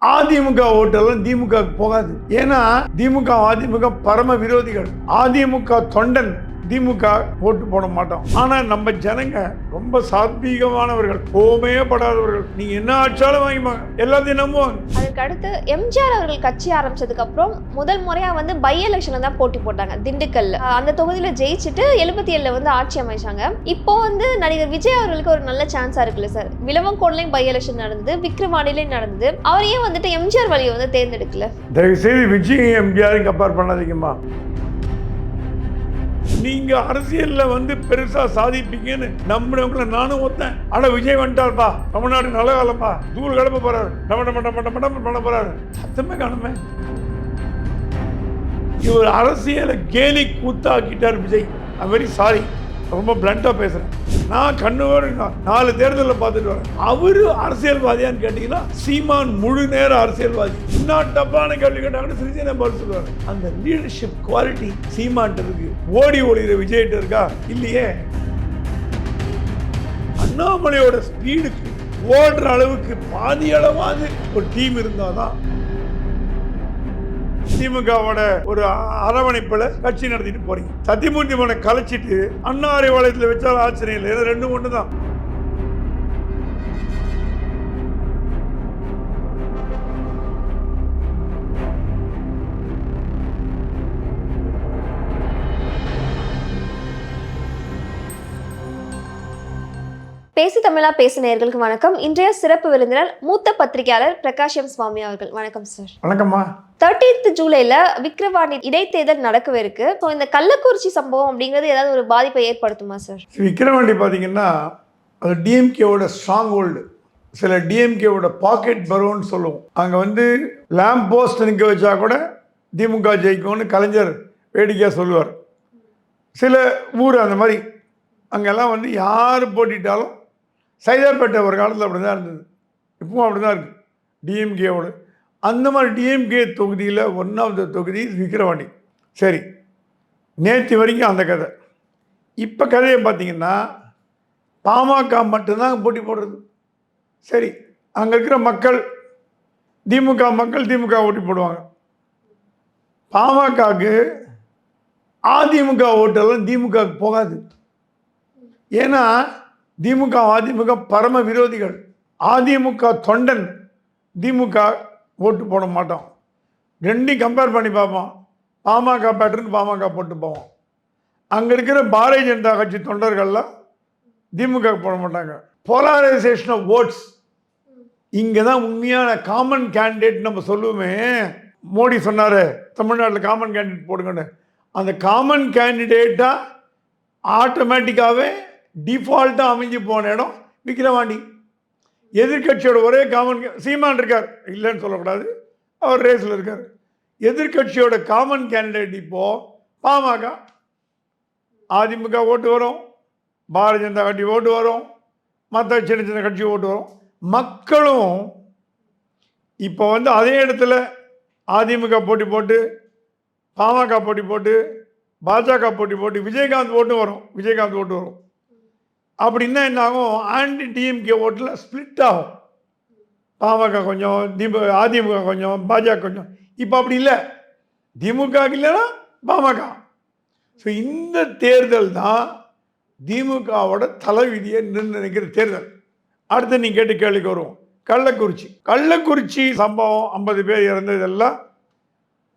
அதிமுக ஓட்டெல்லாம் திமுக போகாது. ஏன்னா திமுக அதிமுக பரம விரோதிகள். அதிமுக தொண்டன் திமுக ஓட்டு போட மாட்டோம். ஆனா நம்ம ஜனங்க ரொம்ப சாத்வீகமானவர்கள், கோமே படாதவர்கள். நீங்க என்ன ஆட்சியாலும் வாங்கிப்பாங்க, எல்லாத்தையும் நம்புவாங்க. அதுக்கு அடுத்து எம்ஜிஆர் அவர்கள் கட்சி ஆரம்பிச்சதுக்கு அப்புறம் முதல் முறையா பை எலெக்ஷன்ல தான் போட்டி போட்டாங்க திண்டுக்கல்ல. அந்த தொகுதியில ஜெயிச்சுட்டு 77ல ஆட்சி அமைச்சாங்க. இப்போ நடிகர் விஜய் அவர்களுக்கு ஒரு நல்ல சான்ஸா இருக்குல்ல சார். விளவங்கோட்லயும் பை எலெக்ஷன் நடந்தது, விக்ரவாண்டிலையும் நடந்தது. அவரையே எம்ஜிஆர் வழியை தேர்ந்தெடுக்கல. தயவு செய்து விஜய் எம்ஜிஆரையும் கம்பேர் பண்ணாதீங்கம்மா. நீங்க அரசியல்ல பெருசா சாதிப்பீங்கன்னு நம்பினவங்கள நானும் ஒத்தேன். ஆனா விஜய் வந்துட்டார்ப்பா, தமிழ்நாடு நல்ல காலப்பா, தூள் கிளப்ப போறாரு, பண்ண போறாரு, சத்தமே காணுமே. இவர் அரசியலை கேலி கூத்தாக்கிட்டார் விஜய். ஐ வெரி சாரி, ரொம்ப பிளண்டா பேசுறேன். நான் கண்ணோடு 4 தேர்தலில் பார்த்துட்டு வரேன். அவரு அரசியல்வாதியான்னு கேட்டீங்கன்னா சீமான் முழு நேர அரசியல்வாதி. இன்னும் டப்பான கேள்வி கேட்டாங்கன்னு சிறிசேன பதில் சொல்லுவாரு. அந்த லீடர்ஷிப் குவாலிட்டி சீமான் இருக்கு. ஓடி ஒளிகிற விஜய்கிட்ட இருக்கா? இல்லையே. அண்ணாமலையோட ஸ்பீடுக்கு ஓடுற அளவுக்கு பாதி அளவாது ஒரு டீம் இருந்தாதான் திமுகவோட ஒரு அரவணைப்புல கட்சி நடத்திட்டு போறீங்க. சத்தியமூர்த்தி மனை கலைச்சிட்டு அண்ணா அறிவாலயத்தில் வச்சாலும் ஆச்சரியம் இல்லை. 2 ஒன்று தான். பேசி தமிழா பேசு நேயர்களுக்கு வணக்கம். இன்றைய சிறப்பு விருந்தினர் மூத்த பத்திரிகையாளர் பிரகாஷ் எம் சுவாமி அவர்கள். வணக்கம் சார். வணக்கம்மா. 13th ஜூலைல விக்கிரவாண்டி இடைத்தேர்தல் நடக்கவே இருக்கு. இந்த கள்ளக்குறிச்சி சம்பவம் அப்படிங்கிறது ஏதாவது ஒரு பாதிப்பை ஏற்படுத்துமா சார்? விக்கிரவாண்டி பார்த்தீங்கன்னா அது டிஎம்கேவோட ஸ்ட்ராங் ஹோல்டு. சில டிஎம்கேவோட பாக்கெட் பரோன்னு சொல்லுவோம். அங்கே லேம்ப் போஸ்ட் நிற்க வச்சா கூட திமுக ஜெயிக்கும்னு கலைஞர் வேடிக்கையாக சொல்லுவார். சில ஊர் அந்த மாதிரி அங்கெல்லாம் யார் போட்டிட்டாலும் சைதாப்பேட்டை ஒரு காலத்தில் அப்படி தான் இருந்தது, இப்பவும் அப்படி தான் இருக்குது டிஎம்கேவோட. அந்த மாதிரி டிஎம்கே தொகுதியில் 1வது தொகுதி விக்கிரவாண்டி. சரி, நேற்று வரைக்கும் அந்த கதை. இப்போ கதையை பார்த்தீங்கன்னா பாமக மட்டும்தான் போட்டி போடுறது. சரி, அங்கே இருக்கிற மக்கள் திமுக ஓட்டி போடுவாங்க. பாமகவுக்கு அதிமுக ஓட்டெல்லாம் திமுக போகாது. ஏன்னா அதிமுக பரம விரோதிகள். அதிமுக தொண்டன் திமுக ஓட்டு போட மாட்டோம். ரெண்டையும் கம்பேர் பண்ணி பார்ப்போம். பாமக பேட்டர்னு பாமக போட்டு போவோம். அங்கே இருக்கிற பாரதிய ஜனதா கட்சி தொண்டர்கள்லாம் திமுக போட மாட்டாங்க. Polarisation of votes. இங்கே தான் உண்மையான காமன் கேண்டிடேட் நம்ம சொல்லுவோமே. மோடி சொன்னார் தமிழ்நாட்டில் காமன் கேண்டிடேட் போடுங்கன்னு. அந்த காமன் கேண்டிடேட்டாக ஆட்டோமேட்டிக்காகவே டிஃபால்ட்டாக அமைஞ்சு போன இடம் விக்கிரவாண்டி. எதிர்கட்சியோட ஒரே காமன் சீமான் இருக்கார், இல்லைன்னு சொல்லக்கூடாது, அவர் ரேஸில் இருக்கார். எதிர்கட்சியோட காமன் கேண்டிடேட் இப்போது பாமக. அதிமுக ஓட்டு வரும், பாரதிய ஜனதா கட்சி ஓட்டு வரும், மற்ற சின்ன சின்ன கட்சி ஓட்டு வரும். மக்களும் இப்போ அதே இடத்துல அதிமுக போட்டி போட்டு, பாமக போட்டி போட்டு, பாஜக போட்டி போட்டு விஜயகாந்த் ஓட்டு வரும். அப்படின்னா என்ன ஆகும்? ஆன்டி டிஎம்கே ஓட்டில் ஸ்பிளிட் ஆகும். பாமக கொஞ்சம், அதிமுக கொஞ்சம், பாஜக கொஞ்சம். இப்போ அப்படி இல்லை, திமுக இல்லைன்னா பாமக. ஸோ இந்த தேர்தல் தான் திமுகவோட தலைவிதியை நிர்ணயிக்கிற தேர்தல். அடுத்து நீ கேட்டு கேள்விக்கு வருவோம். கள்ளக்குறிச்சி சம்பவம் 50 பேர் இறந்ததெல்லாம்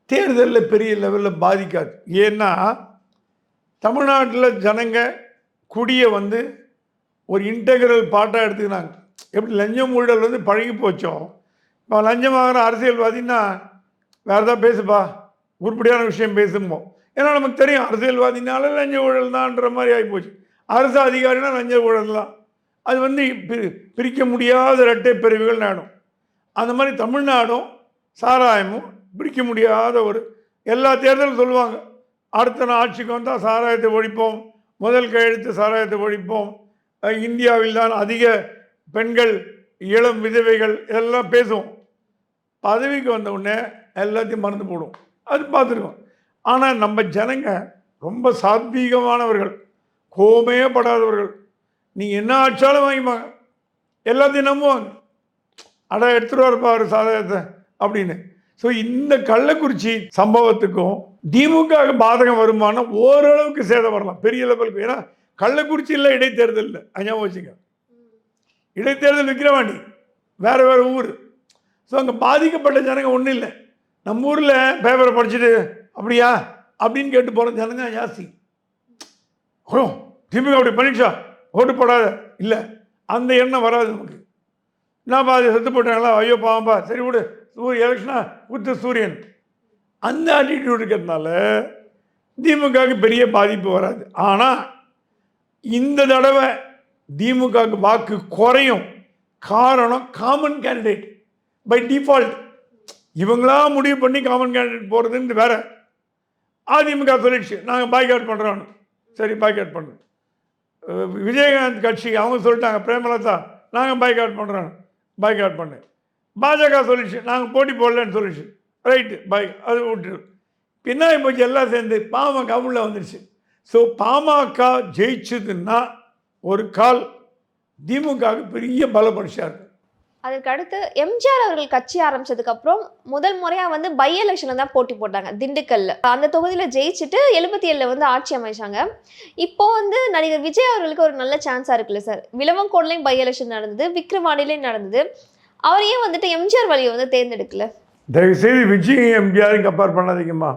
தேர்தலில் பெரிய லெவலில் பாதிக்காது. ஏன்னா தமிழ்நாட்டில் ஜனங்க குடியை ஒரு இன்டெகிரல் பார்ட்டாக எடுத்துக்கினாங்க. எப்படி லஞ்சம் ஊழல் பழகி போச்சோ, இப்போ லஞ்சம் வாங்குற அரசியல்வாதின்னா வேறு ஏதாவது பேசுப்பா, உருப்படியான விஷயம் பேசும்போம். ஏன்னா நமக்கு தெரியும் அரசியல்வாதினால லஞ்ச ஊழல் தான்ன்ற மாதிரி ஆகிப்போச்சு. அரசு அதிகாரினா லஞ்ச ஊழல் தான். அது பிரிக்க முடியாத இரட்டை பிரிவுகள் நாடும். அந்த மாதிரி தமிழ்நாடும் சாராயமும் பிரிக்க முடியாத எல்லா தேர்தலும் சொல்லுவாங்க, அடுத்த நான் ஆட்சிக்கு வந்தால் சாராயத்தை ஒழிப்போம், முதல் கையெழுத்து சாராயத்தை ஒழிப்போம், இந்தியாவில் தான் அதிக பெண்கள், இளம் விதவைகள் எல்லாம் பேசுவோம். பதவிக்கு வந்த உடனே எல்லாத்தையும் மறந்து போடுவோம். அது பார்த்துருக்கோம். ஆனால் நம்ம ஜனங்க ரொம்ப சாத்வீகமானவர்கள், கோமே படாதவர்கள். நீங்கள் என்ன ஆட்சியாலும் வாங்கிப்பாங்க, எல்லாத்தையும் நம்புவாங்க. அட எடுத்துகிட்டு வரப்பா ஒரு சாதகத்தை அப்படின்னு. ஸோ இந்த கள்ளக்குறிச்சி சம்பவத்துக்கும் திமுக பாதகம் வருமானம் ஓரளவுக்கு சேதம் வரலாம், பெரிய லெவலுக்கு. ஏன்னா கள்ளக்குறிச்சியில் இடைத்தேர்தல் இல்லை, ஞாபகம் வச்சுங்க. இடைத்தேர்தல் விக்கிரவாண்டி, வேறு வேறு ஊர். ஸோ அங்கே பாதிக்கப்பட்ட ஜனங்க ஒன்றும் இல்லை. நம்ம ஊரில் பேப்பரை படிச்சுட்டு அப்படியா அப்படின்னு கேட்டு போகிற ஜனங்க ஜாஸ்தி. ஓ திமுக அப்படி பண்ணிடுச்சா, ஓட்டு போடாத, இல்லை அந்த எண்ணம் வராது நமக்கு. நான் பாதி செத்து போட்டாங்களா, ஐயோ பாவம்பா, சரி விடு, எலெக்ஷனா குத்து சூரியன், அந்த ஆட்டிடியூட் இருக்கிறதுனால திமுகவுக்கு பெரிய பாதிப்பு வராது. ஆனால் இந்த தடவை திமுகவுக்கு வாக்கு குறையும். காரணம் காமன் கேண்டிடேட் பை டிஃபால்ட். இவங்களா முடிவு பண்ணி காமன் கேண்டிடேட் போகிறதுன்னு வேற. அதிமுக சொல்லிடுச்சு நாங்கள் பாய்காட் பண்ணுறோன்னு, சரி பாய்காட் பண்ணுறோம். விஜயகாந்த் கட்சி அவங்க சொல்லிட்டாங்க, பிரேமலதா நாங்கள் பாய்காட் பண்ணுறோம், பாய்காட் பண்ணு. பாஜக சொல்லிடுச்சு நாங்கள் போட்டி போடலன்னு சொல்லிடுச்சு, ரைட்டு பாய், அது விட்டு பின்னாடி போச்சு. எல்லாம் சேர்ந்து பாமக உள்ள வந்துடுச்சு. ஸோ பாமக ஜெயிச்சதுன்னா ஒரு கால் திமுகவுக்கு பெரிய பலப்படுச்சார். அதற்கு அடுத்து எம்ஜிஆர் அவர்கள் கட்சி ஆரம்பிச்சதுக்கு அப்புறம் முதல் முறையா வந்து பை எலெக்ஷன்ல தான் போட்டி போட்டாங்க திண்டுக்கல்ல. அந்த தொகுதியில ஜெயிச்சுட்டு 77 வந்து ஆட்சி அமைச்சாங்க. இப்போ வந்து நடிகர் விஜய் அவர்களுக்கு ஒரு நல்ல சான்ஸா இருக்குல்ல சார். விளவங்கோட்லையும் பை எலெக்ஷன் நடந்தது, விக்ரவாண்டிலையும் நடந்தது. அவர் ஏன் வந்துட்டு எம்ஜிஆர் வழியை வந்து தேர்ந்தெடுக்கல? தயவுசெய்து விஜய் எம்ஜிஆரையும் கம்பேர் பண்ணாதீங்கம்மா.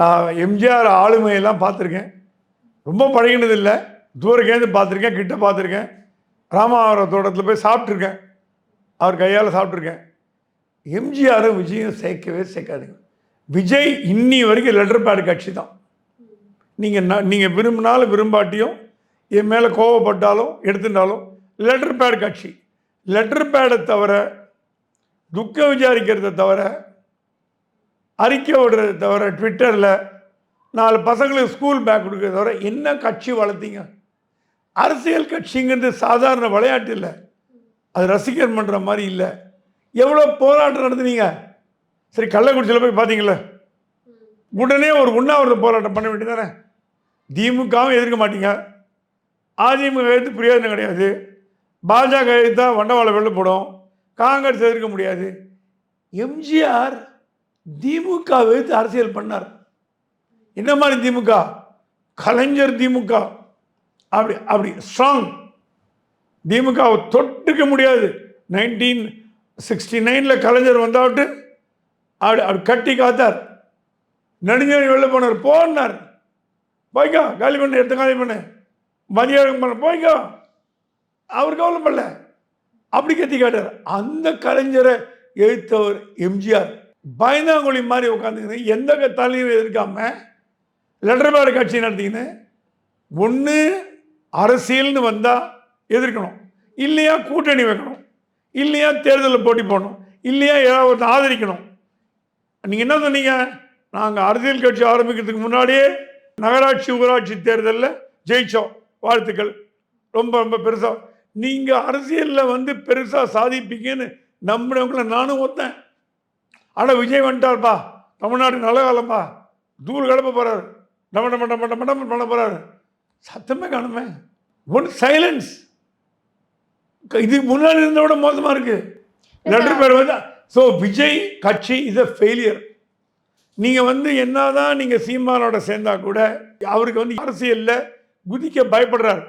நான் எம்ஜிஆர் ஆளுமையெல்லாம் பார்த்துருக்கேன், ரொம்ப பழகினது இல்லை, தூரக்கேந்து பார்த்துருக்கேன், கிட்ட பார்த்துருக்கேன், ராமாவரம் தோட்டத்தில் போய் சாப்பிட்ருக்கேன், அவர் கையால் சாப்பிட்ருக்கேன். எம்ஜிஆரும் விஜயும் சேர்க்கவே சேர்க்காதுங்க. விஜய் இன்னி வரைக்கும் லெட்டர் பேட் கட்சி தான். நீங்கள் விரும்பினாலும் விரும்பாட்டியும், என் மேலே கோவப்பட்டாலும் எடுத்துட்டாலும் லெட்டர் பேட் கட்சி. லெட்டர் பேடை தவிர, துக்கம் விசாரிக்கிறத தவிர, அறிக்கை விடுறதை தவிர, ட்விட்டரில் 4 பசங்களுக்கு ஸ்கூல் பேக் கொடுக்கறத தவிர என்ன கட்சி வளர்த்தீங்க? அரசியல் கட்சிங்கிறது சாதாரண விளையாட்டு இல்லை, அது ரசிகர் பண்ணுற மாதிரி இல்லை. எவ்வளோ போராட்டம் நடத்துனீங்க. சரி கள்ளக்குறிச்சியில் போய் பார்த்தீங்களே, உடனே ஒரு உண்ணாவிரத போராட்டம் பண்ண வேண்டியதானே. திமுகவும் எதிர்க்க மாட்டீங்க, அதிமுக எதிர்த்து பிரயோஜனம் கிடையாது, பாஜக எதிர்த்தா வண்டவாள வெளில போடும், காங்கிரஸ் எதிர்க்க முடியாது. எம்ஜிஆர் திமுக எதிர்த்து அரசியல் பண்ணார். என்ன மாதிரி திமுக? கலைஞர் திமுக. அப்படி அப்படி ஸ்ட்ராங். திமுகவை தொட்டுக்க முடியாது. 1969 கலைஞர் வந்தாவிட்டு அப்படி அப்படி கட்டி காத்தார். நெடுஞ்செழி வெளில போனார், போனார், போய்க்கோ காலி பண்ணு, எடுத்து காலி பண்ணு, மதியம் பண்ண போய்க்கோ, அவர் கவலைப்படல, அப்படி கத்தி காட்டார். அந்த கலைஞரை எழுத்தவர் எம்ஜிஆர். பயந்தாங்குழி மாதிரி உட்காந்துக்கின்னு எந்த தலையும் எதிர்க்காம லெட்டர் பேட் கட்சி நடத்திக்கின்னு, ஒன்று அரசியல்னு வந்தால் எதிர்க்கணும், இல்லையா கூட்டணி வைக்கணும், இல்லையா தேர்தலில் போட்டி போடணும், இல்லையா ஏதாவது ஆதரிக்கணும். நீங்கள் என்ன சொன்னீங்க? நாங்கள் அரசியல் கட்சி ஆரம்பிக்கிறதுக்கு முன்னாடியே நகராட்சி ஊராட்சி தேர்தலில் ஜெயித்தோம், வாழ்த்துக்கள், ரொம்ப ரொம்ப பெருசாக. நீங்கள் அரசியலில் வந்து பெருசாக சாதிப்பீங்கன்னு நம்பினவங்களை நானும் ஒத்தேன். ஆனால் விஜய் வந்துட்டார்ப்பா, தமிழ்நாடு நல்ல காலம்பா, தூள் கிளப்ப போகிறாரு, டம பண்ண போகிறாரு, சத்தமே காணுமே, ஒன் சைலன்ஸ். இது முன்னாடி இருந்த விட மோசமாக இருக்கு. லெட்டர் பேர் வந்து ஸோ விஜய் கட்சி இஸ் அ ஃபெயிலியர். நீங்கள் வந்து என்னதான் நீங்கள் சீமானோட சேர்ந்தா கூட அவருக்கு வந்து அரசியலில் குதிக்க பயப்படுறாரு.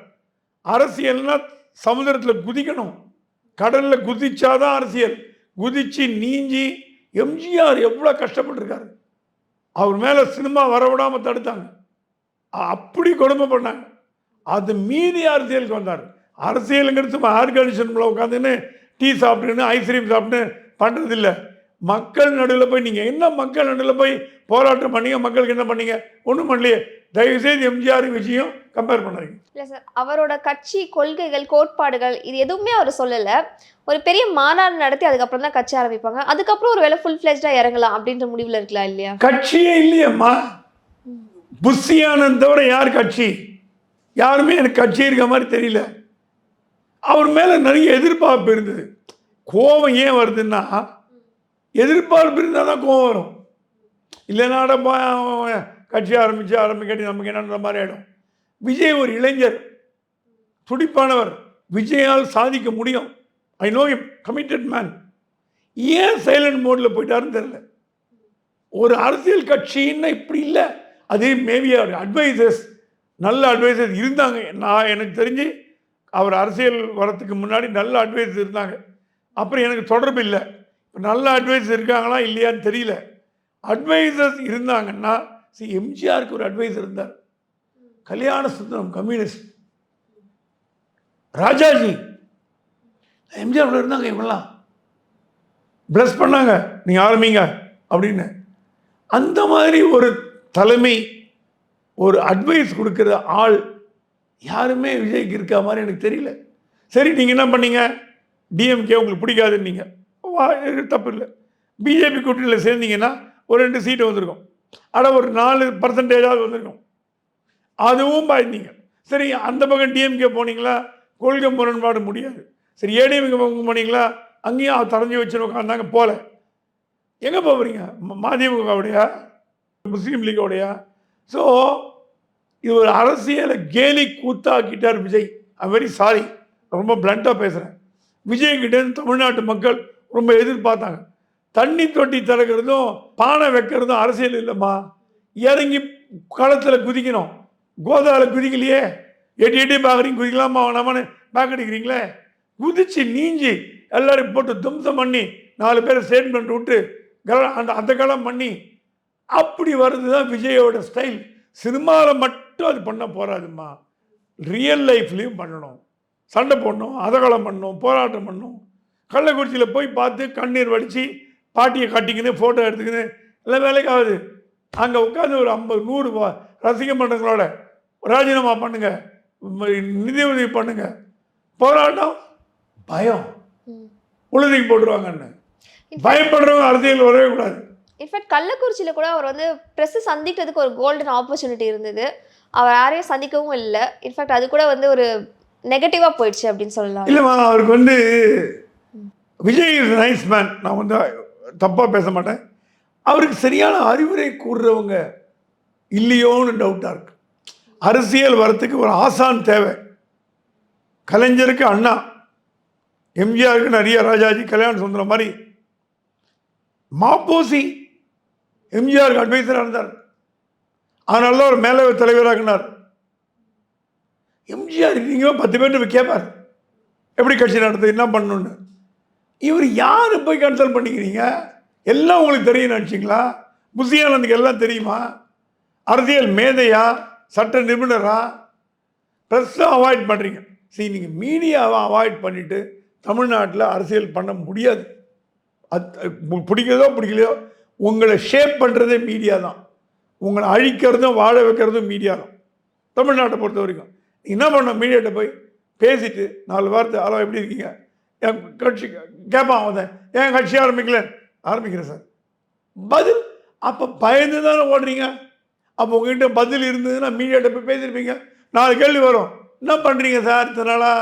அரசியல்னா சமுதிரத்தில் குதிக்கணும், கடலில் குதிச்சாதான் அரசியல். குதிச்சு நீஞ்சி எம்ஜிஆர் எவ்வளோ கஷ்டப்பட்டுருக்காரு. அவர் மேலே சினிமா வரவிடாமல் தடுத்தாங்க, அப்படி கொடுமை பண்ணாங்க. அது மீறி அரசியலுக்கு வந்தார். அரசியலுங்கிறது சும்மா ஏர் கண்டிஷனில் உட்காந்துன்னு டீ சாப்பிட்டுன்னு ஐஸ்கிரீம் சாப்பிட்டுன்னு பண்ணுறதில்ல. மக்கள் நடுவில் போய் நீங்கள் என்ன மக்கள் நடுவில் போய் போராட்டம் பண்ணீங்க, மக்களுக்கு என்ன பண்ணீங்க? ஒன்றும் பண்ணலையே. தயவுசெய்து எம்ஜிஆர் விஷயம் கம்பேர் பண்ணுறீங்க. இல்லை சார், அவரோட கட்சி கொள்கைகள் கோட்பாடுகள் இது எதுவுமே அவர் சொல்லலை. ஒரு பெரிய மாநாடு நடத்தி அதுக்கப்புறம் தான் கட்சி ஆரம்பிப்பாங்க. அதுக்கப்புறம் ஒரு வேலை ஃபுல் ஃப்ளெஜ்டாக இறங்கலாம் அப்படின்ற முடிவில் இருக்கலாம் இல்லையா? கட்சியே இல்லையம்மா. புஷியானந்த் தவிர யார் கட்சி? யாருமே எனக்கு கட்சி இருக்க மாதிரி தெரியல. அவர் மேலே நிறைய எதிர்பார்ப்பு இருந்தது. கோபம் ஏன் வருதுன்னா, எதிர்பார்ப்பு இருந்தால் தான் கோபம் வரும். இல்லைனாட கட்சி ஆரம்பிக்காட்டி நமக்கு என்னன்ற மாதிரி ஆகிடும். விஜய் ஒரு இளைஞர், துடிப்பானவர், விஜயால் சாதிக்க முடியும். I know him, committed man. ஏன் சைலண்ட் மோடில் போயிட்டாருன்னு தெரியல. ஒரு அரசியல் கட்சின்னா இப்படி இல்லை. அது மேபி அவர் அட்வைசர்ஸ், நல்ல அட்வைசர்ஸ் இருந்தாங்க. நான் எனக்கு தெரிஞ்சு அவர் அரசியல் வரத்துக்கு முன்னாடி நல்ல அட்வைஸ் இருந்தாங்க. அப்புறம் எனக்கு தொடர்பு இல்லை. இப்போ நல்ல அட்வைஸ் இருக்காங்களா இல்லையான்னு தெரியல. அட்வைசர்ஸ் இருந்தாங்கன்னா எம்ஜிஆருக்கு ஒரு அட்வைசர் இருந்தார், கல்யாண சுந்தரம், கம்யூனிஸ்ட். ராஜாஜி, எம்ஜிஆர் இருந்தாங்க. இவங்கெல்லாம் பிளஸ் பண்ணாங்க, நீங்கள் ஆரம்பிங்க அப்படின்னு. அந்த மாதிரி ஒரு தலைமை, ஒரு அட்வைஸ் கொடுக்குற ஆள் யாருமே விஜய்க்கு இருக்கா மாதிரி எனக்கு தெரியல. சரி, நீங்கள் என்ன பண்ணீங்க, டிஎம்கே உங்களுக்கு பிடிக்காதுன்னு நீங்கள் தப்பு இல்லை. பிஜேபி கூட்டணியில் சேர்ந்தீங்கன்னா ஒரு 2 சீட்டு வந்திருக்கும், ஆனால் ஒரு 4% வந்திருக்கும், அதுவும் பாய்ந்தீங்க. சரி, அந்த பக்கம் டிஎம்கே போனீங்களா, கொள்கை முரண்பாடு முடியாது. சரி, ஏடிஎம்கே பக்கம் போனீங்களா, அங்கேயும் தரைஞ்சி வச்சு உட்காந்தாங்க, போல. எங்கே போகிறீங்க, மதிமுகவுடையா, முஸ்லீம் லீகோடையா? ஸோ இது ஒரு அரசியலை கேலி கூத்தாக்கிட்டார் விஜய். ஐ வெரி சாரி, ரொம்ப பிளண்ட்டாக பேசுகிறேன். விஜய்கிட்டேருந்து தமிழ்நாட்டு மக்கள் ரொம்ப எதிர்பார்த்தாங்க. தண்ணி தொட்டி திறக்கிறதும் பானை வைக்கிறதும் அரசியல் இல்லைம்மா. இறங்கி களத்தில் குதிக்கணும். கோதாவில் குதிக்கலையே, எட்டி பார்க்குறீங்க, குதிக்கலாமா வேணாமான்னு பேக் அடிக்கிறீங்களே. குதிச்சு நீஞ்சி எல்லாரும் போட்டு தும்சம் பண்ணி 4 பேரை ஸ்டேட்மெண்ட் விட்டு அந்த காலம் பண்ணி அப்படி வர்றது தான் விஜயோட ஸ்டைல். சினிமாவில் மட்டும் அது பண்ண போகாதும்மா, ரியல் லைஃப்லேயும் பண்ணணும். சண்டை போடணும், அதகலம் பண்ணணும், போராட்டம் பண்ணணும். கள்ளக்குறிச்சியில் போய் பார்த்து கண்ணீர் வடித்து பாட்டியை கட்டிக்கின்னு ஃபோட்டோ எடுத்துக்கின்னு எல்லாம் வேலைக்காகுது. அங்கே உட்காந்து ஒரு 50-100 ரசிக மன்றங்களோட ராஜினாமா பண்ணுங்க, நிதி உதவி பண்ணுங்க. போராட்டம் பயம், உழுதிக்கு போட்டுருவாங்கன்னு பயப்படுறவங்க அரசியல் வரவே கூடாது. இன்ஃபேக்ட் கள்ளக்குறிச்சியில் கூட அவர் வந்து ப்ரெஸ்ஸை சந்திக்கிறதுக்கு ஒரு கோல்டன் ஆப்பர்ச்சுனிட்டி இருந்தது. அவர் யாரையும் சந்திக்கவும் இல்லை. இன்ஃபேக்ட் அது கூட வந்து ஒரு நெகட்டிவாக போயிடுச்சு அப்படின்னு சொல்லலாம். இல்லைம்மா, அவருக்கு வந்து விஜய் இஸ் நைஸ் மேன், நான் வந்து தப்பாக பேச மாட்டேன். அவருக்கு சரியான அறிவுரை கூறுறவங்க இல்லையோன்னு டவுட்டாக இருக்கு. அரசியல் வரத்துக்கு ஒரு ஆசான் தேவை. கலைஞருக்கு அண்ணா, எம்ஜிஆருக்கு நிறைய ராஜாஜி, கல்யாண சுந்தரம் மாதிரி. மாப்போசி எம்ஜிஆருக்கு அட்வைசராக இருந்தார், அதனால தான் ஒரு மேலவை தலைவராகினார். எம்ஜிஆர் நீங்கள் 10 பேர் கேட்பார் எப்படி கட்சி நடத்துது, என்ன பண்ணணுன்னு. இவர் யார் போய் கன்சல்ட் பண்ணிக்கிறீங்க? எல்லாம் உங்களுக்கு தெரியும் நினச்சிங்களா? புசியானந்துக்கு எல்லாம் தெரியுமா? அரசியல் மேதையா, சட்ட நிபுணரா? ப்ரெஸ்ஸை அவாய்ட் பண்ணுறீங்க. சரி, நீங்கள் மீடியாவை அவாய்ட் பண்ணிவிட்டு தமிழ்நாட்டில் அரசியல் பண்ண முடியாது. அது பிடிக்கிறதோ பிடிக்கலையோ, உங்களை ஷேப் பண்ணுறதே மீடியா தான். உங்களை அழிக்கிறதும் வாழ வைக்கிறதும் மீடியா தான் தமிழ்நாட்டை பொறுத்த வரைக்கும். என்ன பண்ண, மீடியாட்ட போய் பேசிட்டு 4 வார்த்தை, ஹலோ எப்படி இருக்கீங்க, என் கட்சி கேட்பான், அவன் என் கட்சி ஆரம்பிக்கிறேன் சார், பதில். அப்போ பயந்து தானே ஓடுறீங்க. அப்போ உங்ககிட்ட பதில் இருந்ததுன்னா மீடியாட்ட போய் பேசியிருப்பீங்க. 4 கேள்வி வரும், என்ன பண்ணுறீங்க சார் இத்தனாலா?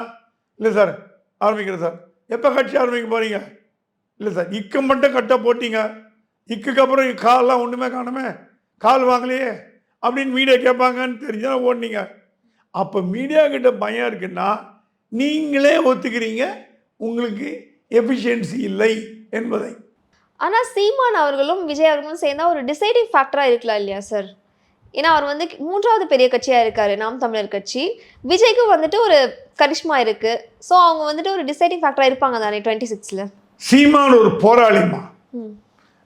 இல்லை சார் ஆரம்பிக்கிறேன் சார். எப்போ கட்சி ஆரம்பிக்க போகிறீங்க? இல்லை சார், இக்கு மட்டும் கட்ட போட்டிங்க, இக்குக்கு அப்புறம் கால்லாம் ஒன்றுமே காணுமே, கால் வாங்கலையே அப்படின்னு மீடியா கேட்பாங்கன்னு தெரிஞ்சால் ஓடினீங்க. அப்போ மீடியா கிட்ட பயம் இருக்குன்னா நீங்களே ஒத்துக்கிறீங்க உங்களுக்கு எஃபிஷியன்சி இல்லை என்பதை. ஆனால் சீமான் அவர்களும் விஜய் அவர்களும் சேர்ந்தா ஒரு டிசைடிங் ஃபேக்டராக இருக்கலாம் இல்லையா சார்? ஏன்னா அவர் வந்து 3வது பெரிய கட்சியாக இருக்காரு, நாம் தமிழர் கட்சி. விஜய்க்கும் வந்துட்டு ஒரு கரிஷ்மா இருக்குது. ஸோ அவங்க வந்துட்டு ஒரு டிசைடிங் ஃபேக்டராக இருப்பாங்க தானே 26ல்? சீமான் ஒரு போராளிமா.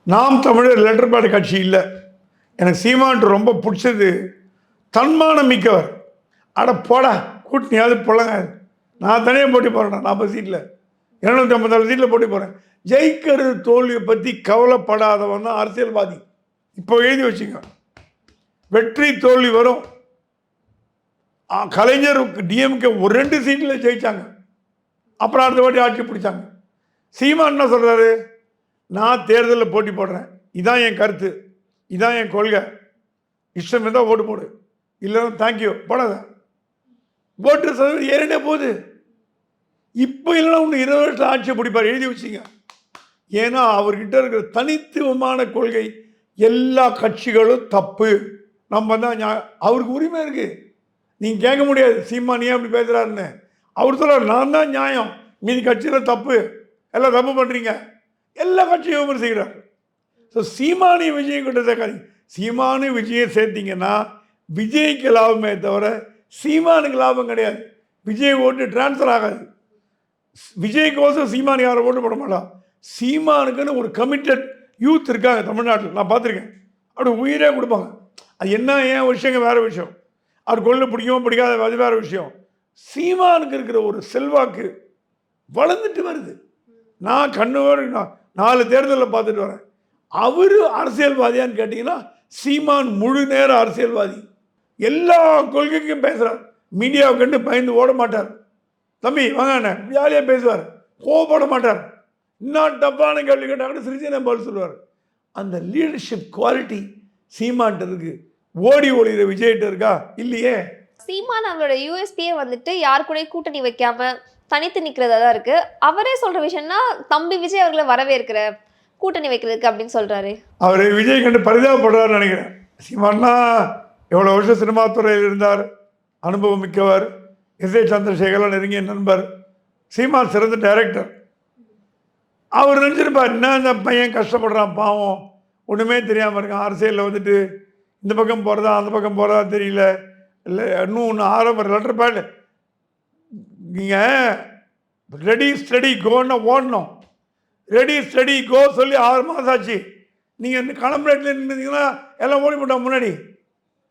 நாம் தமிழர் லெட்டர் பேட் கட்சி இல்லை. எனக்கு சீமான் ரொம்ப பிடிச்சது, தன்மானம் மிக்கவர். அட போடா, கூட்டணியாவது பொழங்க, நான் தனியாக போட்டி போகிறேன், 40 சீட்டில் 254 சீட்டில் போட்டி போகிறேன். ஜெயிக்கிறது தோல்வியை பற்றி கவலைப்படாதவன் தான் அரசியல்வாதி. இப்போ எழுதி வச்சுங்க, வெற்றி தோல்வி வரும். கலைஞர் டிஎம்கே ஒரு 2 சீட்டில் ஜெயித்தாங்க, அப்புறம் அடுத்த வாட்டி ஆட்சி பிடிச்சாங்க. சீமான் என்ன சொல்கிறாரு, நான் தேர்தலில் போட்டி போடுறேன், இதான் என் கருத்து, இதான் என் கொள்கை, இஷ்டம் இருந்தால் ஓட்டு போடு, இல்லைன்னா தேங்க்யூ போடாத. ஓட்டு சதவீதம் ஏறினே போகுது. இப்போ இல்லைன்னா ஒன்று 20 வருஷம் ஆட்சியை பிடிப்பார், எழுதி வச்சிங்க. ஏன்னா அவர்கிட்ட இருக்கிற தனித்துவமான கொள்கை எல்லா கட்சிகளும் தப்பு, நம்ம தான் அவருக்கு உரிமை இருக்குது. நீங்கள் கேட்க முடியாது சீமான் ஏன் அப்படி பேசுகிறாருன்னு. அவர் சொல்கிறார் நான் தான் நியாயம், மீதி கட்சியில் தப்பு, எல்லாம் தப்பு பண்ணுறீங்க. எல்லா கட்சியும் விமர்சிக்கிறார். ஸோ சீமானி விஜய் கிட்ட சேர்க்காதீங்க. சீமானு விஜயை சேர்த்தீங்கன்னா விஜய்க்கு லாபமே தவிர சீமானுக்கு லாபம் கிடையாது. விஜய் ஓட்டு டிரான்ஸ்ஃபர் ஆகாது. விஜய்க்கோசம் சீமானு யாரும் ஓட்டு போட மாட்டான். சீமானுக்குன்னு ஒரு கமிட்டட் யூத் இருக்காங்க தமிழ்நாட்டில், நான் பார்த்துருக்கேன். அப்படி உயிரே கொடுப்பாங்க. அது என்ன ஏன் விஷயங்க வேறு விஷயம், அது கொள்ள பிடிக்கும் பிடிக்காத அது வேறு விஷயம். சீமானுக்கு இருக்கிற ஒரு செல்வாக்கு வளர்ந்துட்டு வருது. நான் கண்ணோடு 4 தேர்தலில் பார்த்துட்டு வரேன். அவர் அரசியல்வாதியான்னு கேட்டிங்கன்னா சீமான் முழு நேர அரசியல்வாதி. எல்லா கொள்கைக்கும் பேசுகிறார். மீடியாவை கண்டு பயந்து ஓட மாட்டார். தம்பி வாங்க ஜாலியாக பேசுவார், கோவப்பட மாட்டார். இன்னும் டப்பான கேள்வி கேட்டால் சிரிச்சே பதில் சொல்லுவார். அந்த லீடர்ஷிப் குவாலிட்டி சீமான்ட்டு இருக்கு. ஓடி ஒளிகிற விஜய்கிட்ட இருக்கா? இல்லையே. சீமான் அவங்களோட யூஎஸ்பியே வந்துட்டு யார் கூட கூட்டணி வைக்காம தனித்து நிற்கிறதா தான் இருக்கு. அவரே சொல்ற விஷயம்னா தம்பி விஜய் அவர்களை வரவேற்கிற கூட்டணி வைக்கிறதுக்கு அப்படின்னு சொல்றாரு. அவர் விஜய் கண்டு பரிதாபப்படுறாருன்னு நினைக்கிறேன். சீமான்னா எவ்வளோ வருஷம் சினிமா துறையில் இருந்தார், அனுபவம் மிக்கவர். எஸ்.ஏ. சந்திரசேகரன் நெருங்கிய நண்பர். சீமான் சிறந்த டைரக்டர். அவர் நினச்சிருப்பார், என்ன இந்த பையன் கஷ்டப்படுறான் பாவம், ஒன்றுமே தெரியாமல் இருக்கான், அரசியலில் வந்துட்டு இந்த பக்கம் போகிறதா அந்த பக்கம் போகிறதா தெரியல, இல்லை இன்னும் ஒன்று ஆரம்ப லெட்டர் பேட் நீங்கள் ரெடி ஸ்டடி கோன்னு ஓடணும். ரெடி ஸ்டடி கோ சொல்லி 6 மாதம் ஆச்சு. நீங்கள் இந்த கிளம்புறதுல இருந்தீங்கன்னா எல்லாம் ஓடி போட்டாங்க முன்னாடி.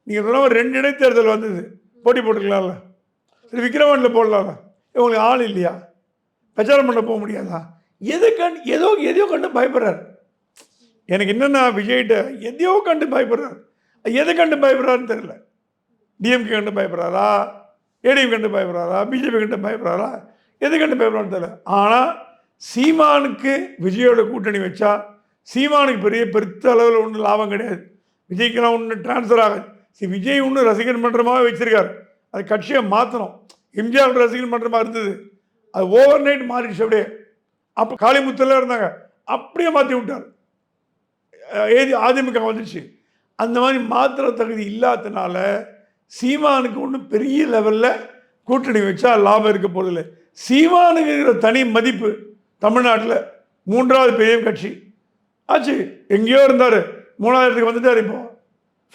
நீங்கள் சொன்ன 2 இடைத்தேர்தல் வந்தது, போட்டி போட்டுக்கலாம்ல. சரி, விக்ரவாண்டில் போடலாம்ல. இவங்களுக்கு ஆள் இல்லையா? பிரச்சாரம் பண்ண போக முடியாதா? எதையோ கண்டு பயப்படுறாரு. எனக்கு என்னென்னா விஜய்கிட்ட எதையோ கண்டு பயப்படுறாரு. எதை கண்டு பயப்படுறாருன்னு தெரியல. டிஎம்கே கண்டு பயப்படுறாரா, ஏடிஎம் கண்டு பயப்படுறாரா, பிஜேபி கண்டு பயப்படுறாரா, எது கண்டு பயப்படுறான்னு தெரியல. ஆனால் சீமானுக்கு விஜயோட கூட்டணி வச்சா சீமானுக்கு பெருத்த அளவில் ஒன்றும் லாபம் கிடையாது. விஜய்க்கெல்லாம் ஒன்று டிரான்ஸ்ஃபர் ஆகாது. விஜய் ஒன்று ரசிகர் மன்றமாக வச்சுருக்காரு. அது கட்சியை மாற்றணும். எம்ஜிஆர் ரசிகர் மன்றமாக இருந்தது, அது ஓவர் நைட் மாறிடுச்சு. அப்படியே அப்போ காளிமுத்தெல்லாம் இருந்தாங்க, அப்படியே மாற்றி விட்டார். அதிமுக வந்துடுச்சு. அந்த மாதிரி மாத்திர தகுதி இல்லாததுனால சீமானுக்கு ஒன்றும் பெரிய லெவலில் கூட்டணி வச்சா லாபம் இருக்க போதில்லை. சீமானுக்கு இருக்கிற தனி மதிப்பு தமிழ்நாட்டில் 3வது பெரிய கட்சி ஆச்சு. எங்கேயோ இருந்தார், 3ஆயிரத்துக்கு வந்துட்டார், இப்போ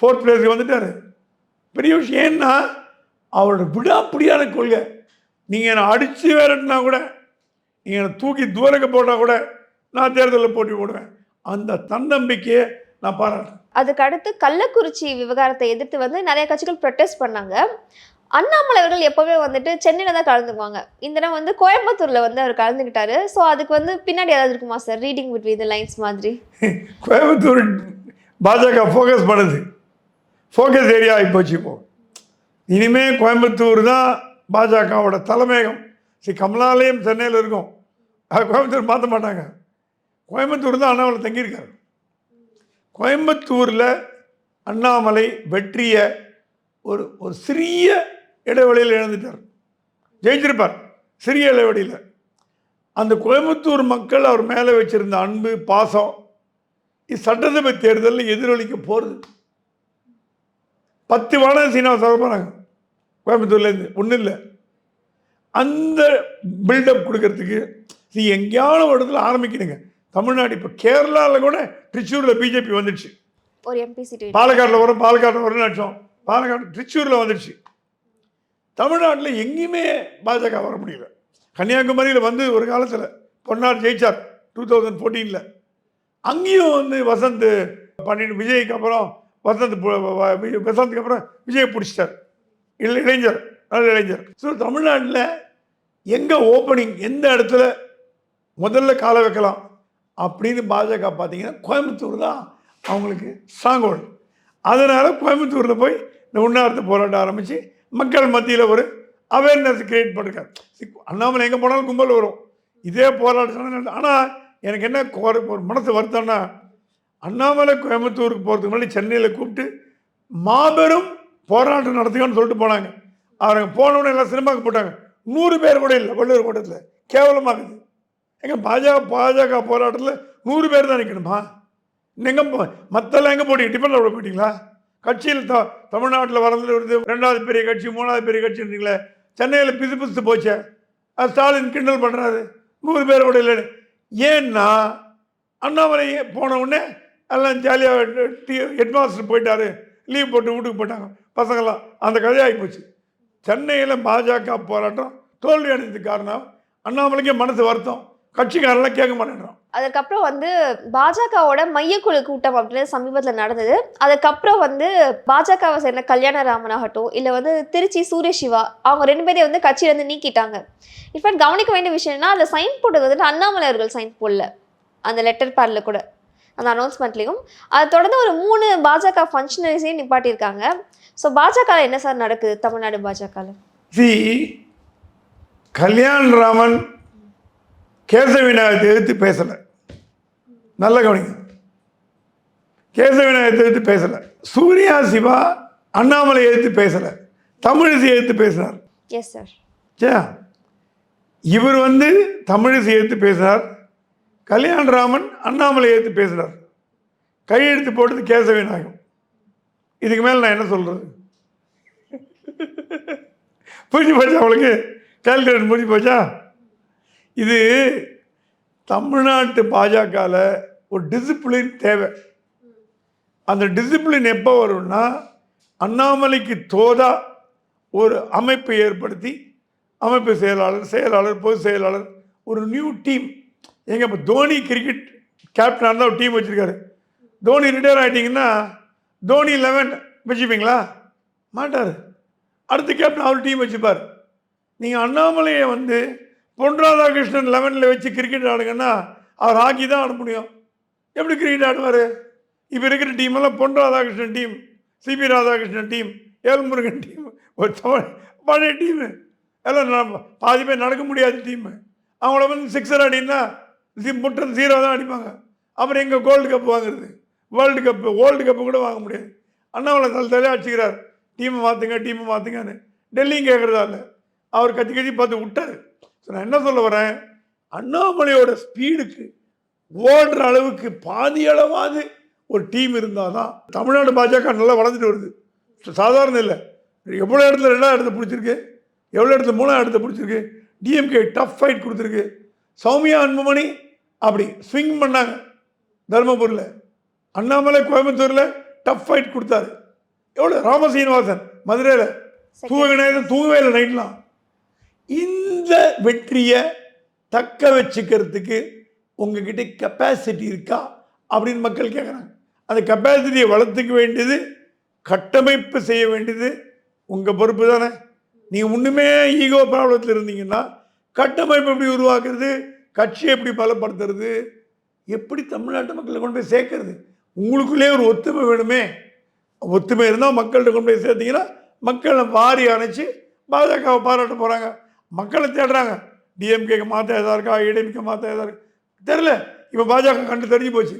4th பிளேஸுக்கு வந்துட்டார். பெரிய விஷயம். ஏன்னா அவரோட விடாப்பிடியான கொள்கை. நீங்கள் என்னை அடித்து விரட்டினா கூட, நீங்கள் என்னை தூக்கி தூரக்க போட்டால் கூட நான் தேர்தலில் போட்டி போடுவேன். அந்த தன்னம்பிக்கையை நான் பாராட்டுறேன். அதுக்கு அடுத்து கள்ளக்குறிச்சி விவகாரத்தை எதிர்த்து வந்து நிறைய கட்சிகள் ப்ரொட்டஸ்ட் பண்ணாங்க. அண்ணாமலை அவர்கள் எப்போவே வந்துட்டு சென்னையில் தான் கலந்துக்குவாங்க. இந்த தடவை வந்து கோயம்புத்தூரில் வந்து அவர் கலந்துக்கிட்டாரு. ஸோ அதுக்கு வந்து பின்னாடி ஏதாவது இருக்குமா sir, reading between the lines மாதிரி? கோயம்புத்தூர் பாஜக ஃபோக்கஸ் பண்ணுது, ஃபோக்கஸ் ஏரியா ஆகிப்போச்சு. இப்போ இனிமேல் கோயம்புத்தூர் தான் பாஜகவோட தலைமையகம். கமலாலயம் சென்னையில் இருக்கும், கோயம்புத்தூர் மாற்ற மாட்டாங்க. கோயம்புத்தூர் தான் அண்ணாமலை தங்கியிருக்காரு. கோயம்புத்தூரில் அண்ணாமலை வெற்றியை ஒரு சிறிய இடைவெளியில் இழந்துட்டார். ஜெயிச்சிருப்பார் சிறிய இடைவெளியில். அந்த கோயம்புத்தூர் மக்கள் அவர் மேலே வச்சிருந்த அன்பு பாசம் சட்டசபை தேர்தலில் எதிரொலிக்க போகிறது. 10 வாரம் சீனிவாச போகிறாங்க கோயம்புத்தூர்லேருந்து, ஒன்றும் இல்லை. அந்த பில்டப் கொடுக்கறதுக்கு எங்கேயான ஒரு இடத்துல ஆரம்பிக்கணுங்க. தமிழ்நாடு இப்போ கேரளாவில் கூட ட்ரிச்சூரில் பிஜேபி வந்துடுச்சு. ஒரு எம்பி சீட் பாலக்காட்டில் வரும் லட்சம், பாலக்காடு ட்ரிச்சூரில் வந்துடுச்சு. தமிழ்நாட்டில் எங்கேயுமே பாஜக வர முடியல. கன்னியாகுமரியில் வந்து ஒரு காலத்தில் பொன்னார் ஜெயிச்சார் 2014. அங்கேயும் வந்து வசந்த் பண்ணிட்டு விஜய்க்கு அப்புறம் வசந்துக்கு அப்புறம் விஜய் பிடிச்சிட்டார். இளைஞர், நல்ல இளைஞர். ஸோ தமிழ்நாட்டில் எங்கே ஓப்பனிங், எந்த இடத்துல முதல்ல காலை வைக்கலாம் அப்படின்னு பாஜக பார்த்தீங்கன்னா கோயம்புத்தூர் தான் அவங்களுக்கு ஸ்ட்ராங் ஹோல்டு. அதனால் கோயம்புத்தூரில் போய் இந்த உண்ணாவிரத போராட்டம் ஆரம்பித்து மக்கள் மத்தியில் ஒரு அவேர்னஸ் கிரியேட் பண்ணிருக்காரு. அண்ணாமலை எங்கே போனாலும் கும்பல் வரும், இதே போராட்டம். ஆனால் எனக்கு என்ன ஒரு மனசு வருத்தம்னா, அண்ணாமலை கோயம்புத்தூருக்கு போகிறதுக்கு முன்னாடி சென்னையில் கூப்பிட்டு மாபெரும் போராட்டம் நடத்துக்கன்னு சொல்லிட்டு போனாங்க. அவங்க போனவுடனே எல்லாம் சினிமாவுக்கு போட்டாங்க. 100 பேர் கூட இல்லை வள்ளுவர் கூட்டத்தில். கேவலமாகுது. எங்கள் பாஜக போராட்டத்தில் 100 பேர் தான் நிற்கணுமா? எங்கே மற்றெல்லாம் எங்கே போட்டீங்க? டிஃபனில் போயிட்டீங்களா? கட்சியில் தமிழ்நாட்டில் வரது 2வது பெரிய கட்சி 3வது பெரிய கட்சி இருந்தீங்களே, சென்னையில் பிசு போச்சே. ஸ்டாலின் கிண்டல் பண்ணுறாரு, 100 பேர் கூட இல்லை. ஏன்னா அண்ணாமலை போன உடனே எல்லாம் ஜாலியாக ஹெட் மாஸ்டர் போயிட்டாரு, லீவ் போட்டு வீட்டுக்கு போயிட்டாங்க பசங்களாம். அந்த கதையாகி போச்சு. சென்னையில் பாஜக போராட்டம் தோல்வி அடைந்ததுக்கு காரணம் அண்ணாமலைக்கே மனசு வருத்தம், கட்சிக்காரெல்லாம் கேட்க மாட்டேங்கிறோம். அதுக்கப்புறம் வந்து பாஜகவோட மையக்குழு கூட்டம் அப்படின்னு சமீபத்தில் நடந்தது. அதுக்கப்புறம் வந்து பாஜகவை சேர்ந்த கல்யாணராமன் ஆகட்டும், இல்லை வந்து திருச்சி சூரேஷ் சிவா, அவங்க 2 பேரையும் வந்து கட்சியிலேருந்து நீக்கிட்டாங்க. இன்ஃபேக்ட் கவனிக்க வேண்டிய விஷயம்னா அதில் சைன் போட்டது வந்துட்டு அண்ணாமலை அவர்கள் சைன் போடல, அந்த லெட்டர் பேடில் கூட, அந்த அனௌன்ஸ்மெண்ட்லேயும். அதை தொடர்ந்து ஒரு 3 பாஜக ஃபங்க்ஷனரிஸையும் நிப்பாட்டியிருக்காங்க. ஸோ பாஜக என்ன சார் நடக்குது தமிழ்நாடு பாஜகவில்? கல்யாணராமன் கேசவிநாயகத்தை எதிர்த்து பேசலை, நல்ல கவனிங்க. கேசவிநாயகத்தை எதிர்த்து பேசலை. சூர்யா சிவா அண்ணாமலை எதிர்த்து பேசலை, தமிழிசை எதிர்த்து பேசினார். Yes sir. சே, இவர் வந்து தமிழிசை எதிர்த்து பேசினார், கல்யாணராமன் அண்ணாமலை எதிர்த்து பேசினார். கையெழுத்து போட்டது கேசவிநாயகம். இதுக்கு மேலே நான் என்ன சொல்கிறது? புரிஞ்சு போச்சா அவளுக்கு? கால்குலேட் முடிஞ்சு போச்சா? இது தமிழ்நாட்டு பாஜகவில் ஒரு டிசிப்ளின் தேவை. அந்த டிசிப்ளின் எப்போ வரும்னா, அண்ணாமலைக்கு தோதா ஒரு அமைப்பை ஏற்படுத்தி, அமைப்பு செயலாளர் பொது செயலாளர், ஒரு நியூ டீம். எங்க இப்போ தோனி கிரிக்கெட் கேப்டனாக இருந்தால் ஒரு டீம் வச்சுருக்காரு. தோனி ரிட்டையர் ஆகிட்டிங்கன்னா தோனி 11 வச்சுப்பீங்களா? மாட்டார். அடுத்த கேப்டன் அவர் டீம் வச்சுப்பார். நீங்கள் அண்ணாமலையை வந்து பொன் ராதாகிருஷ்ணன் 11ல் வச்சு கிரிக்கெட் ஆடுங்கன்னா அவர் ஹாக்கி தான் ஆட முடியும். எப்படி கிரிக்கெட் ஆடுவார்? இப்போ இருக்கிற டீமெல்லாம் Pon Radhakrishnan team, CP Radhakrishnan team, L Murugan team, ஒரு பழைய டீமு, எல்லாம் பாதி பேர் நடக்க முடியாத டீமு. அவங்கள வந்து 6 அடின்னா முட்டன் 0 தான் அடிப்பாங்க. அப்புறம் எங்கே கோல்டு கப் வாங்குறது? வேர்ல்டு கப்பு கூட வாங்க முடியாது. அண்ணாமலை தலையாக அடிச்சுக்கிறார், டீமை மாற்றுங்கன்னு. டெல்லியும் கேட்குறதா இல்லை, அவர் கத்தி பார்த்து விட்டார். ஸோ நான் என்ன சொல்ல வரேன், அண்ணாமலையோட ஸ்பீடுக்கு ஓடுற அளவுக்கு பாதி அளவாது ஒரு டீம் இருந்தால் தான் தமிழ்நாடு பாஜக நல்லா வளர்ந்துட்டு வருது. சாதாரண இல்லை. எவ்வளோ இடத்துல 2ஆவது இடத்த பிடிச்சிருக்கு, எவ்வளோ இடத்துல 3ஆவது இடத்த பிடிச்சிருக்கு. டிஎம்கே டஃப் ஃபைட் கொடுத்துருக்கு. சௌமியா அன்புமணி அப்படி ஸ்விங் பண்ணாங்க தர்மபுரியில். அண்ணாமலை கோயம்புத்தூரில் டஃப் ஃபைட் கொடுத்தாரு. எவ்வளோ ராமசீனிவாசன் மதுரையில் தூங்கவே இல்லை நைட்லாம். இந்த வெற்றியை தக்க வச்சுக்கிறதுக்கு உங்ககிட்ட கெப்பாசிட்டி இருக்கா அப்படின்னு மக்கள் கேட்குறாங்க. அந்த கெப்பாசிட்டியை வளர்த்துக்க வேண்டியது, கட்டமைப்பு செய்ய வேண்டியது உங்கள் பொறுப்பு தானே. நீங்கள் ஒன்றுமே ஈகோ ப்ராப்ளத்தில் இருந்தீங்கன்னா கட்டமைப்பு எப்படி உருவாக்குறது, கட்சியை எப்படி பலப்படுத்துறது, எப்படி தமிழ்நாட்டு மக்களை கொண்டு போய் சேர்க்கறது? உங்களுக்குள்ளே ஒரு ஒத்துமை வேணுமே. ஒத்துமை இருந்தால் மக்கள்கிட்ட கொண்டு போய் சேர்த்திங்கன்னா மக்களை வாரி அணைச்சி பாஜகவை பாராட்ட போகிறாங்க. மக்களை தேடுறாங்க. டிஎம்கேக்கு மாற்ற எதாக இருக்கா, ஏடிஎம்கே மாற்ற எதாக இருக்கு தெரில. இப்போ பாஜக கண்டு தெரிஞ்சு போச்சு.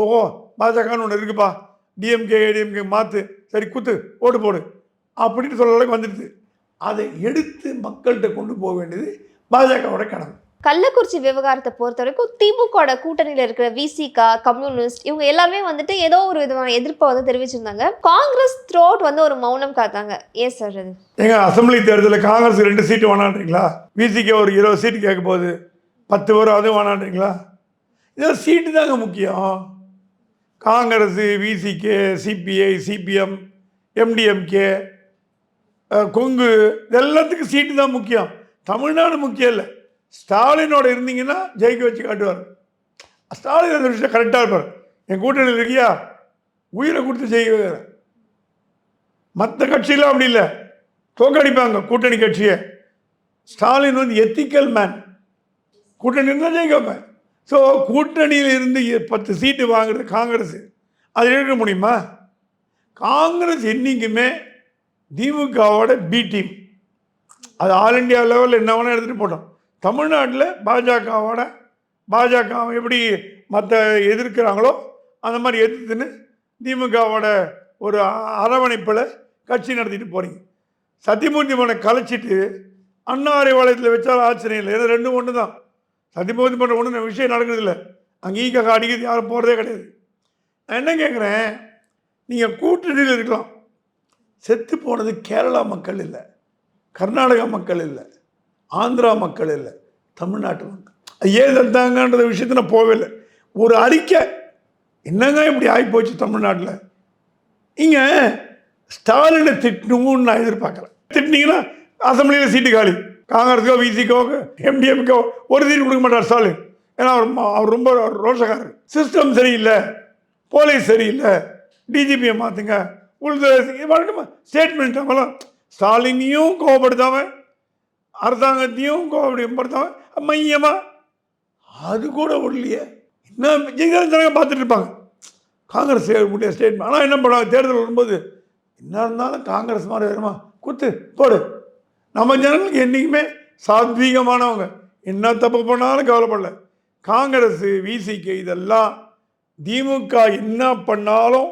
ஓஹோ, பாஜகன்னு ஒன்று இருக்குப்பா, டிஎம்கே ஏடிஎம்கே மாற்று, சரி குத்து ஓட்டு போடு அப்படின்னு சொல்கிற அளவுக்கு வந்துடுது. அதை எடுத்து மக்கள்கிட்ட கொண்டு போக வேண்டியது பாஜகவோட கடமை. கள்ளக்குறிச்சி விவகாரத்தை பொறுத்த வரைக்கும் திமுக கூட்டணியில் இருக்கிற விசிகா, கம்யூனிஸ்ட், இவங்க எல்லாருமே வந்துட்டு ஏதோ ஒரு விதமான எதிர்ப்பை வந்து தெரிவிச்சிருந்தாங்க. காங்கிரஸ் த்ரோட் வந்து ஒரு மௌனம் காத்தாங்க. ஏன் சார் அது? எங்க அசம்பிளி தேர்தலில் காங்கிரஸ் 2 சீட்டு வேணான்றீங்களா? விசிகே ஒரு 20 சீட்டு கேட்க போகுது, 10 பேர் அதுவும் வேணான்றீங்களா? இதெல்லாம் சீட்டு தாங்க முக்கியம். Congress, VCK, CBI, CPM, MDMK, Kongu, எல்லாத்துக்கும் சீட்டு தான் முக்கியம். தமிழ்நாடு முக்கியம் இல்லை. ஸ்டாலினோட இருந்தீங்கன்னா ஜெயிக்க வச்சு காட்டுவார். ஸ்டாலின் அந்த விஷயம் கரெக்டாக இருப்பார். என் கூட்டணியில் இருக்கியா, உயிரை கொடுத்து ஜெயிக்க. மற்ற கட்சியெலாம் அப்படி இல்லை, தோக்கடிப்பாங்க கூட்டணி கட்சியை. ஸ்டாலின் வந்து எத்திக்கல் மேன். கூட்டணி இருந்தால் ஜெயிக்க வைப்பேன். ஸோ கூட்டணியில் இருந்து 10 சீட்டு வாங்குறது காங்கிரஸ், அது எடுக்க முடியுமா? காங்கிரஸ் என்றைக்குமே திமுகவோட பி டீம். அது ஆல் இண்டியா லெவலில் என்ன வேணால் எடுத்துகிட்டு போட்டோம். தமிழ்நாட்டில் பாஜக எப்படி மற்ற எதிர்க்கிறாங்களோ அந்த மாதிரி எதிர்த்துன்னு திமுகவோட ஒரு அரவணைப்பில் கட்சி நடத்திட்டு போகிறீங்க. சத்தியமூர்த்தி மனை கலைச்சிட்டு அண்ணாரை வளையத்தில் வச்சாலும் ஆச்சரியம் இல்லை. ஏன்னா 2 ஒன்று தான். சத்தியமூர்த்தி மன்ற ஒன்று விஷயம் நடக்குது இல்லை, அங்கே ஈக்காக அடிக்கிறது யாரும் போகிறதே கிடையாது. நான் என்ன கேட்குறேன், நீங்கள் கூட்டணியில் இருக்கலாம். செத்து போனது கேரளா மக்கள் இல்லை, கர்நாடகா மக்கள் இல்லை, ஆந்திரா மக்கள் இல்லை, தமிழ்நாட்டு மக்கள். ஏன் செத்தாங்கன்ற விஷயத்தை நான் போகவே இல்லை. ஒரு அறிக்கை, என்னங்க இப்படி ஆகிப்போச்சு தமிழ்நாட்டில். இங்கே ஸ்டாலினை திட்டணும்னு நான் எதிர்பார்க்குறேன். திட்டினீங்கன்னா அசம்பிளியில் சீட்டு காலி. காங்கிரஸுக்கோ விசிக்கோ எம்டிஎம்கோ ஒரு சீட்டு கொடுக்க மாட்டார் ஸ்டாலின். ஏன்னா அவர் ரொம்ப ரோஷக்காரர். சிஸ்டம் சரியில்லை, போலீஸ் சரியில்லை, டிஜிபியை மாற்றுங்க, உள்துறை ஸ்டேட்மெண்ட் அவெல்லாம் ஸ்டாலினையும் கோவப்படுத்தாமல் அரசாங்கத்தையும் கோவப்படுத்தாமல் மையமாக அது கூட விடலையே. என்ன ஜெயலலிதா பார்த்துட்டு இருப்பாங்க காங்கிரஸ் செய்யக்கூடிய ஸ்டேட்மெண்ட். ஆனால் என்ன பண்ணுவாங்க, தேர்தல் வரும்போது என்ன இருந்தாலும் காங்கிரஸ் மாதிரி வருமா, குத்து போடு. நம்ம ஜனங்களுக்கு என்றைக்குமே சாத்வீகமானவங்க, என்ன தப்பு பண்ணாலும் கவலைப்படல. காங்கிரஸ் விசிக்கு இதெல்லாம் திமுக என்ன பண்ணாலும்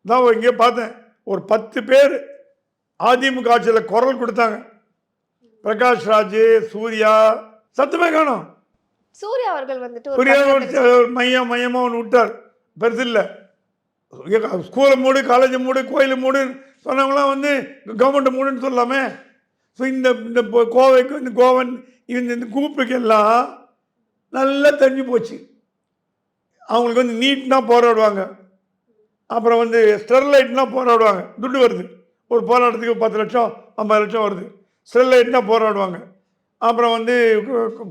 தான். இங்கே பார்த்தேன், ஒரு 10 பேர் அதிமுக ஆட்சியில் குரல் கொடுத்தாங்க. பிரகாஷ் ராஜ், சூர்யா, சத்தமே காணும். சூர்யா அவர்கள் வந்துட்டு மையமாக ஒன்று விட்டார், பெருசு இல்லை. ஸ்கூலை மூடு, காலேஜை மூடு, கோயிலை மூடு சொன்னவங்களாம் வந்து கவர்மெண்ட்டை மூடுன்னு சொல்லாமே. ஸோ இந்த கோவைக்கு, இந்த கோவன், இந்த குரூப்புக்கு எல்லாம் நல்லா தெரிஞ்சு போச்சு. அவங்களுக்கு வந்து நீட்னா போராடுவாங்க, அப்புறம் வந்து ஸ்டெர்லைட்னா போராடுவாங்க, துட்டு வருது. ஒரு போராட்டத்துக்கு 10 லட்சம் 50 லட்சம் வருது. ஸ்டெர்லைட்னா போராடுவாங்க. அப்புறம் வந்து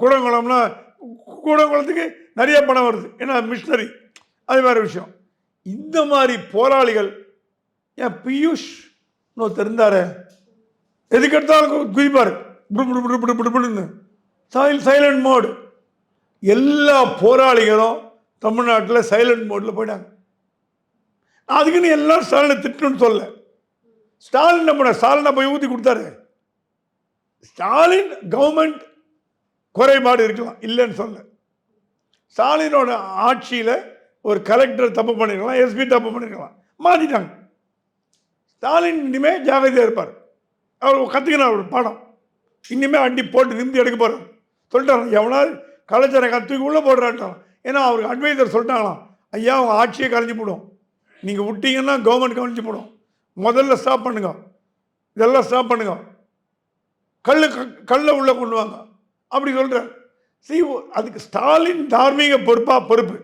கூடங்குளம்னா கூடங்குளத்துக்கு நிறைய பணம் வருது, ஏன்னா மிஷினரி, அது வேறு விஷயம். இந்த மாதிரி போராளிகள், ஏன் பியூஷ் தெரிந்தாரு, எதுக்கெடுத்தாலும் குதிப்பார், சைலண்ட் மோடு. எல்லா போராளிகளும் தமிழ்நாட்டில் சைலண்ட் மோடில் போயிட்டாங்க. அதுக்குன்னு எல்லாம் ஸ்டாலினை திட்டணும்னு சொல்ல. ஸ்டாலின் நம்ம ஸ்டாலினை போய் ஊற்றி கொடுத்தாரு. ஸ்டாலின் கவர்மெண்ட் குறைபாடு இருக்கலாம், இல்லைன்னு சொல்ல. ஸ்டாலினோட ஆட்சியில் ஒரு கலெக்டர் தப்பு பண்ணிருக்கலாம், எஸ்பி தப்பு பண்ணிருக்கலாம், மாற்றிட்டாங்க. ஸ்டாலின் இனிமேல் ஜாகிரதையாக இருப்பார். அவர் கற்றுக்கணும் அவர் பாடம். இனிமேல் அண்டி போட்டு நிமிந்து எடுக்க போகிறார். சொல்லிட்டாங்க, எவனாவது கலைச்சரை தூக்கி உள்ளே போடுறான்ட்டான். ஏன்னா அவருக்கு அட்வைசர் சொல்லிட்டாங்களாம், ஐயா அவங்க ஆட்சியை கலைஞ்சி போடும், நீங்கள் விட்டீங்கன்னா கவர்மெண்ட் கலைஞ்சி போடும், முதல்ல ஸ்டாப் பண்ணுங்க, இதெல்லாம் ஸ்டாப் பண்ணுங்க, கல்லை உள்ளே கொண்டு வாங்க அப்படி சொல்கிறார். அதுக்கு ஸ்டாலின் தார்மீக பொறுப்பு.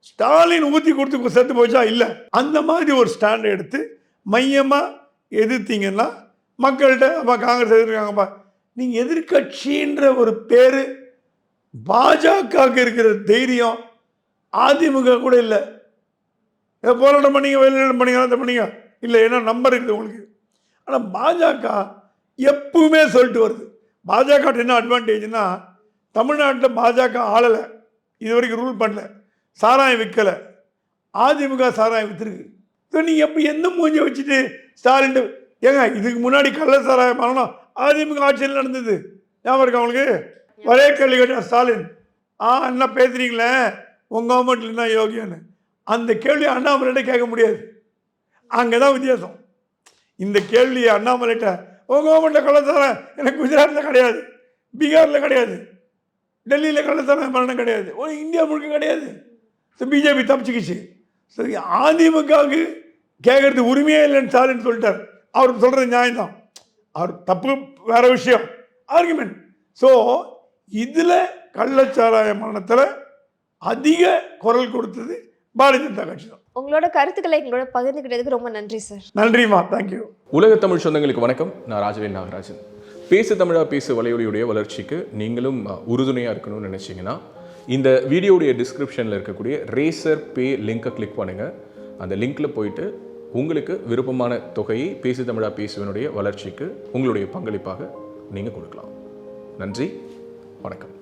ஸ்டாலின் ஊற்றி கொடுத்து செத்து போச்சா? இல்லை. அந்த மாதிரி ஒரு ஸ்டாண்டை எடுத்து மையமாக எதிர்த்தீங்கன்னா மக்கள்கிட்ட, அப்போ காங்கிரஸ் எதிர்க்காங்கப்பா, நீங்கள் எதிர்கட்சின்ற ஒரு பேர் பாஜகவுக்கு இருக்கிற தைரியம் அதிமுக கூட இல்லை. போராட்டம் பண்ணிங்க, வெளிநடனம் பண்ணிங்க, அதை பண்ணிங்க இல்லை, ஏன்னா நம்பர் இருக்குது உங்களுக்கு. ஆனால் பாஜக எப்பவுமே சொல்லிட்டு வருது. பாஜக என்ன அட்வான்டேஜ்னா, தமிழ்நாட்டில் பாஜக ஆளலை, இது வரைக்கும் ரூல் பண்ணல, சாராயம் விற்கலை, அதிமுக சாராயம் விற்றுருக்கு. ஸோ நீங்கள் எப்போ எந்த மூஞ்சை வச்சுட்டு ஸ்டாலின், ஏங்க இதுக்கு முன்னாடி கள்ள சாராயம் பண்ணணும் அதிமுக ஆட்சியில் நடந்தது, ஞாபகம் இருக்கா அவங்களுக்கு? ஒரே கேள்வி கேட்டார் ஸ்டாலின், என்ன பேசுறீங்களே உங்கள் கவர்மெண்ட்டில் என்ன யோகியான்னு. அந்த கேள்வி அண்ணாமலையிட்ட கேட்க முடியாது, அங்கே தான் வித்தியாசம். இந்த கேள்வி அண்ணாமலையிட்ட, உங்கள் கவர்மெண்ட்டில் கள்ளச்சாராயம் எனக்கு குஜராத்தில் கிடையாது, பீகாரில் கிடையாது, டெல்லியில் கள்ளச்சாராயம் மரணம் கிடையாது, இந்தியா முழுக்க கிடையாது. ஸோ பிஜேபி தப்பிச்சுக்கிச்சு. சரி, அதிமுகவுக்கு கேட்கறது உரிமையே இல்லைன்னு ஸ்டாலின் சொல்லிட்டார். அவருக்கு சொல்கிறது நியாயம்தான், அவர் தப்பு வேறு விஷயம், ஆர்குமெண்ட். ஸோ இதில் கள்ளச்சாராய மரணத்தில் அதிக குரல் கொடுத்தது பாரதிய ஜனதா கட்சி தான். உங்களோட கருத்துக்களை எங்களோட பகிர்ந்துக்கிட்டதுக்கு ரொம்ப நன்றி சார். நன்றிமா, தேங்க்யூ. உலக தமிழ் சொந்தங்களுக்கு வணக்கம். நான் ராஜவேல் நாகராஜன். பேசு தமிழா பேசு வலையொலியுடைய வளர்ச்சிக்கு நீங்களும் உறுதுணையாக இருக்கணும்னு நினச்சிங்கன்னா இந்த வீடியோடைய டிஸ்கிரிப்ஷனில் இருக்கக்கூடிய ரேசர் பே லிங்கை கிளிக் பண்ணுங்கள். அந்த லிங்க்கில் போயிட்டு உங்களுக்கு விருப்பமான தொகையை பேசு தமிழா பேசுவனுடைய வளர்ச்சிக்கு உங்களுடைய பங்களிப்பாக நீங்கள் கொடுக்கலாம். நன்றி, வணக்கம்.